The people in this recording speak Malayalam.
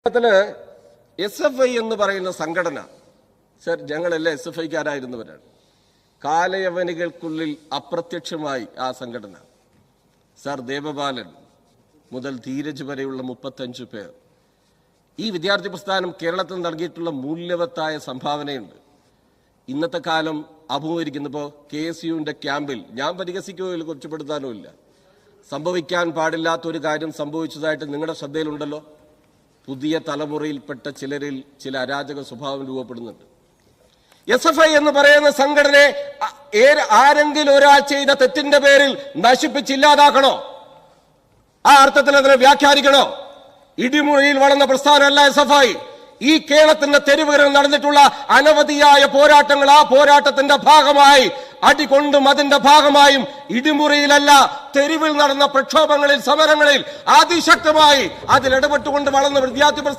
SFI എന്ന് പറയുന്ന സംഘടന സർ, ഞങ്ങളെല്ലാം SFIക്കാരായിരുന്നവരാണ്. കാലയവനികൾക്കുള്ളിൽ അപ്രത്യക്ഷമായി ആ സംഘടന സർ ദേവപാലൻ മുതൽ ധീരജ് വരെയുള്ള 35 പേർ. ഈ വിദ്യാർത്ഥി പ്രസ്ഥാനം കേരളത്തിൽ നൽകിയിട്ടുള്ള മൂല്യവത്തായ സംഭാവനയുണ്ട്. ഇന്നത്തെ കാലം അഭിമുഖീകരിക്കുന്നപ്പോൾ KSUവിന്റെ ക്യാമ്പിൽ ഞാൻ പരിഹസിക്കുകയോ കുറിച്ചുപെടുത്താനോ ഇല്ല, സംഭവിക്കാൻ പാടില്ലാത്തൊരു കാര്യം സംഭവിച്ചതായിട്ട് നിങ്ങളുടെ ശ്രദ്ധയിലുണ്ടല്ലോ. പുതിയ തലമുറയിൽപ്പെട്ട ചിലരിൽ ചില അരാജക സ്വഭാവം രൂപപ്പെടുന്നുണ്ട്. SFI എന്ന് പറയുന്ന സംഘടനയെ ആരെങ്കിലും ഒരാൾ ചെയ്ത തെറ്റിന്റെ പേരിൽ നശിപ്പിച്ചില്ലാതാക്കണോ? ആ അർത്ഥത്തിൽ അതിനെ വ്യാഖ്യാനിക്കണോ? ഇടിമുഴിയിൽ വളർന്ന പ്രസ്ഥാനമല്ല SFI. ഈ കേരളത്തിന്റെ തെരുവുകളിൽ നടന്നിട്ടുള്ള അനവധിയായ പോരാട്ടങ്ങൾ, ആ പോരാട്ടത്തിന്റെ ഭാഗമായി അടികൊണ്ടും അതിന്റെ ഭാഗമായും ഇടിമുറിയിലല്ല തെരുവിൽ നടന്ന പ്രക്ഷോഭങ്ങളിൽ, സമരങ്ങളിൽ അതിശക്തമായി അതിലിടപെട്ടുകൊണ്ട് വളർന്ന വിദ്യാർത്ഥി